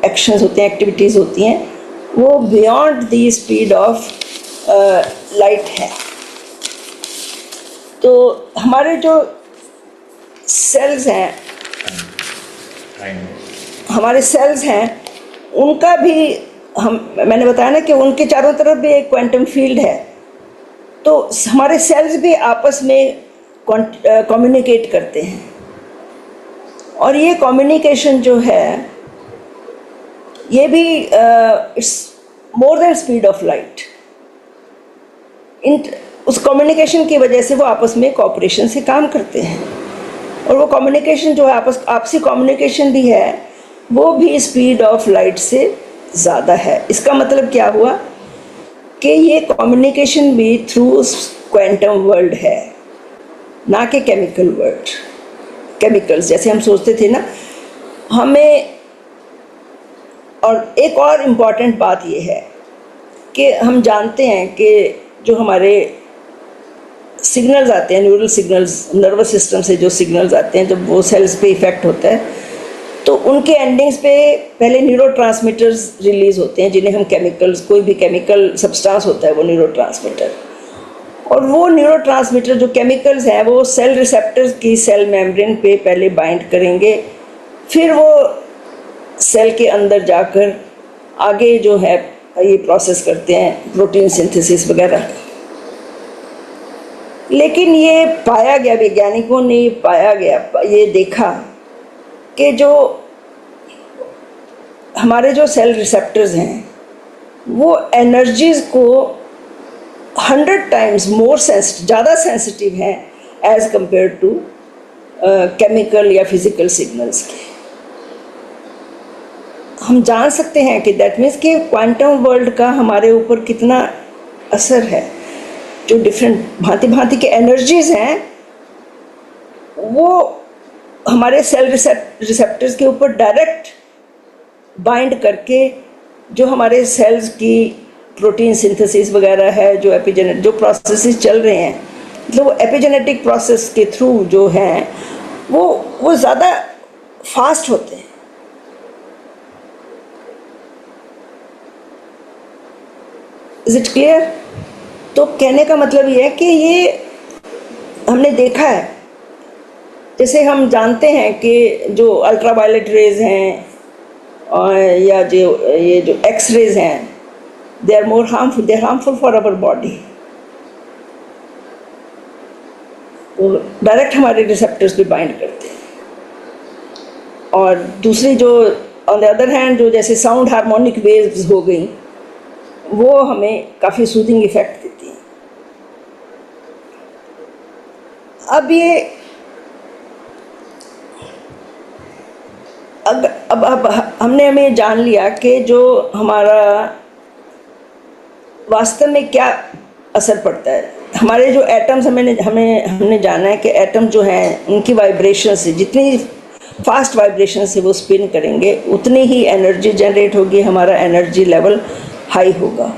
एक्शंस होते हैं, एक्टिविटीज़ होती हैं, वो beyond the speed of light है। तो हमारे जो सेल्स हैं, हमारे सेल्स हैं, उनका भी मैंने बताया ना कि उनके चारों तरफ भी एक क्वांटम फील्ड है। तो हमारे सेल्स भी आपस में कम्युनिकेट करते हैं, और ये कम्युनिकेशन जो है ये भी it's more than speed of light. उस कम्युनिकेशन की वजह से वो आपस में कोऑपरेशन से काम करते हैं, और वो कम्युनिकेशन जो है आपसी कम्युनिकेशन भी है, वो भी स्पीड ऑफ लाइट से ज़्यादा है। इसका मतलब क्या हुआ कि ये कम्युनिकेशन भी थ्रू क्वांटम वर्ल्ड है, ना कि केमिकल वर्ल्ड। केमिकल्स जैसे हम सोचते थे ना हमें। और एक और इम्पॉर्टेंट बात ये है कि हम जानते हैं कि जो हमारे सिग्नल्स आते हैं, न्यूरल सिग्नल्स, नर्वस सिस्टम से जो सिग्नल्स आते हैं, जब वो सेल्स पे इफ़ेक्ट होता है तो उनके एंडिंग्स पे पहले न्यूरोट्रांसमीटर्स रिलीज़ होते हैं, जिन्हें हम केमिकल्स, कोई भी केमिकल सब्सटेंस होता है वो न्यूरोट्रांसमीटर, और वो न्यूरोट्रांसमीटर जो केमिकल्स हैं वो सेल रिसेप्टर्स की सेल मेम्ब्रेन पे पहले बाइंड करेंगे, फिर वो सेल के अंदर जाकर आगे जो है ये प्रोसेस करते हैं प्रोटीन सिंथेसिस वगैरह। लेकिन ये पाया गया, वैज्ञानिकों ने पाया गया, ये देखा कि जो हमारे जो सेल रिसेप्टर्स हैं वो एनर्जीज़ को 100 टाइम्स मोर ज़्यादा सेंसिटिव हैं एज़ कंपेयर टू केमिकल या फिज़िकल सिग्नल्स के। हम जान सकते हैं कि दैट मीन्स कि क्वांटम वर्ल्ड का हमारे ऊपर कितना असर है। जो डिफरेंट भांति भांति के एनर्जीज़ हैं वो हमारे सेल रिसेप्टर्स के ऊपर डायरेक्ट बाइंड करके जो हमारे सेल्स की प्रोटीन सिंथेसिस वगैरह है, जो प्रोसेसेस चल रहे हैं, मतलब वो एपिजेनेटिक प्रोसेस के थ्रू जो हैं वो ज़्यादा फास्ट होते हैं। Is it clear? तो कहने का मतलब ये है कि ये हमने देखा है, जैसे हम जानते हैं कि जो अल्ट्रावायलेट रेज हैं और या ये जो एक्स रेज हैं, they are more harmful, they are harmful for our body. तो डायरेक्ट हमारे रिसेप्टर्स पे बाइंड करते हैं। और दूसरी जो ऑन द अदर हैंड जो जैसे साउंड हार्मोनिक वेव्स हो गई, वो हमें काफ़ी सूदिंग इफेक्ट देती हैं। अब हमने हमें जान लिया कि जो हमारा वास्तव में क्या असर पड़ता है। हमारे जो एटम्स हमने जाना है कि एटम जो हैं उनकी वाइब्रेशन से, जितनी फास्ट वाइब्रेशन से वो स्पिन करेंगे उतनी ही एनर्जी जनरेट होगी, हमारा एनर्जी लेवल हाई होगा।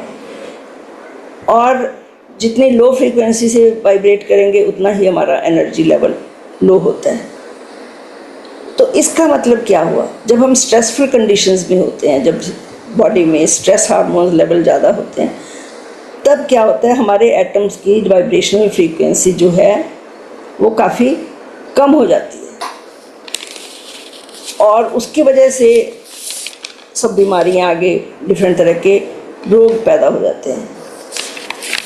और जितनी लो फ्रीक्वेंसी से वाइब्रेट करेंगे उतना ही हमारा एनर्जी लेवल लो होता है। तो इसका मतलब क्या हुआ? जब हम स्ट्रेसफुल कंडीशंस में होते हैं, जब बॉडी में स्ट्रेस हार्मोन लेवल ज़्यादा होते हैं, तब क्या होता है, हमारे एटम्स की वाइब्रेशनल फ्रीक्वेंसी जो है वो काफ़ी कम हो जाती है और उसकी वजह से सब बीमारियां आगे डिफरेंट तरह के रोग पैदा हो जाते हैं।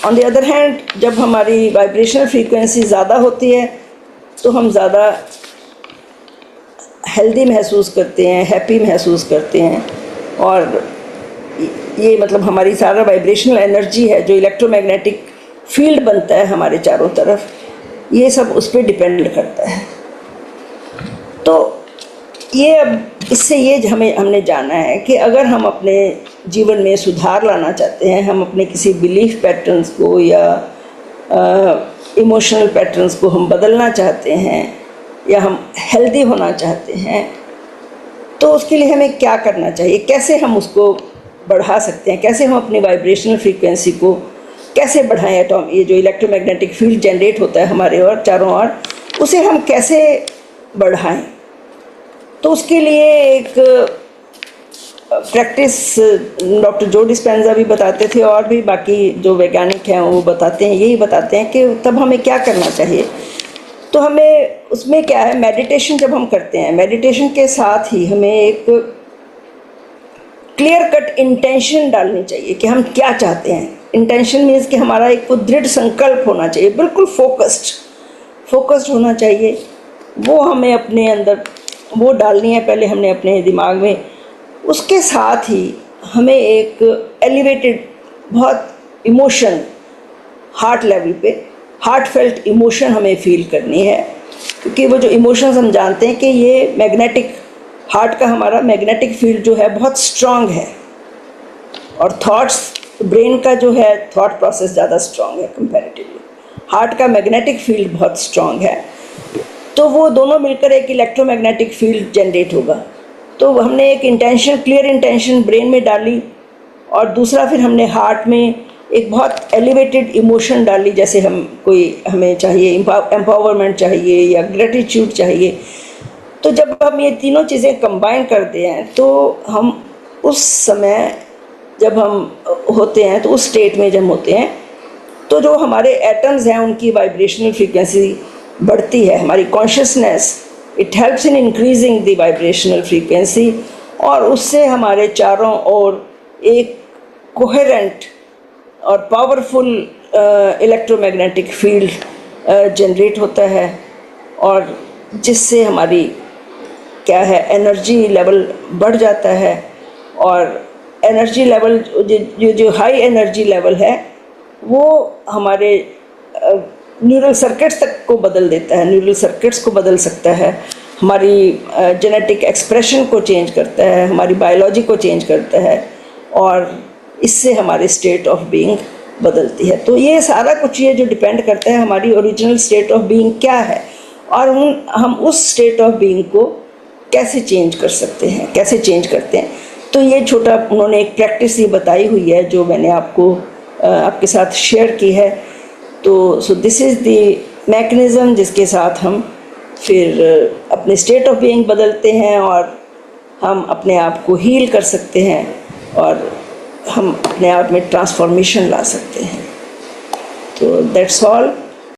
ऑन द अदर हैंड जब हमारी वाइब्रेशनल फ्रीक्वेंसी ज़्यादा होती है तो हम ज़्यादा हेल्दी महसूस करते हैं, हैप्पी महसूस करते हैं। और ये मतलब हमारी सारा वाइब्रेशनल एनर्जी है, जो इलेक्ट्रोमैग्नेटिक फील्ड बनता है हमारे चारों तरफ, ये सब उस पर डिपेंड करता है। तो ये अब इससे ये हमने जाना है कि अगर हम अपने जीवन में सुधार लाना चाहते हैं, हम अपने किसी बिलीफ पैटर्न्स को या इमोशनल पैटर्न्स को हम बदलना चाहते हैं या हम हेल्दी होना चाहते हैं, तो उसके लिए हमें क्या करना चाहिए, कैसे हम उसको बढ़ा सकते हैं, कैसे हम अपनी वाइब्रेशनल फ्रीक्वेंसी को कैसे बढ़ाएं। ये जो इलेक्ट्रोमैग्नेटिक फील्ड जनरेट होता है हमारे और चारों ओर, उसे हम कैसे बढ़ाएं। तो उसके लिए एक प्रैक्टिस डॉक्टर जो डिस्पेंजा भी बताते थे और भी बाकी जो वैज्ञानिक हैं वो बताते हैं, यही बताते हैं कि तब हमें क्या करना चाहिए। तो हमें उसमें क्या है, मेडिटेशन जब हम करते हैं, मेडिटेशन के साथ ही हमें एक क्लियर कट इंटेंशन डालनी चाहिए कि हम क्या चाहते हैं। इंटेंशन मीन्स कि हमारा एक दृढ़ संकल्प होना चाहिए, बिल्कुल फोकस्ड होना चाहिए। वो हमें अपने अंदर वो डालनी है पहले हमने अपने दिमाग में। उसके साथ ही हमें एक एलिवेटेड बहुत इमोशन हार्ट लेवल पे, हार्ट फेल्ट इमोशन हमें फील करनी है, क्योंकि वो जो इमोशंस हम जानते हैं कि ये मैग्नेटिक, हार्ट का हमारा मैग्नेटिक फील्ड जो है बहुत स्ट्रांग है और थॉट्स, ब्रेन का जो है थॉट प्रोसेस ज़्यादा स्ट्रांग है कंपैरेटिवली, हार्ट का मैग्नेटिक फील्ड बहुत स्ट्रांग है। तो वो दोनों मिलकर एक इलेक्ट्रोमैग्नेटिक फील्ड जनरेट होगा। तो हमने एक इंटेंशन, क्लियर इंटेंशन ब्रेन में डाली और दूसरा फिर हमने हार्ट में एक बहुत एलिवेटेड इमोशन डाली, जैसे हमें चाहिए एम्पावरमेंट चाहिए या ग्रेटिट्यूड चाहिए। तो जब हम ये तीनों चीज़ें कंबाइन करते हैं तो हम उस समय जब हम होते हैं, तो उस स्टेट में जब होते हैं, तो जो हमारे एटम्स हैं उनकी वाइब्रेशनल फ्रीक्वेंसी बढ़ती है। हमारी consciousness, it helps in increasing the vibrational frequency और उससे हमारे चारों ओर एक कोहेरेंट और पावरफुल इलेक्ट्रोमैग्नेटिक फील्ड जनरेट होता है और जिससे हमारी क्या है, एनर्जी लेवल बढ़ जाता है। और एनर्जी लेवल जो हाई एनर्जी लेवल है वो हमारे न्यूरल सर्किट्स तक को बदल देता है, न्यूरल सर्किट्स को बदल सकता है, हमारी जेनेटिक एक्सप्रेशन को चेंज करता है, हमारी बायोलॉजी को चेंज करता है, और इससे हमारी स्टेट ऑफ बीइंग बदलती है। तो ये सारा कुछ ये जो डिपेंड करता है हमारी ओरिजिनल स्टेट ऑफ बीइंग क्या है, और हम उस स्टेट ऑफ बीइंग को कैसे चेंज कर सकते हैं, कैसे चेंज करते हैं। तो ये छोटा उन्होंने एक प्रैक्टिस ये बताई हुई है जो मैंने आपको आपके साथ शेयर की है। तो so this is the mechanism जिसके साथ हम फिर अपने स्टेट ऑफ बीइंग बदलते हैं और हम अपने आप को हील कर सकते हैं और हम अपने आप में ट्रांसफॉर्मेशन ला सकते हैं। तो दैट्स ऑल।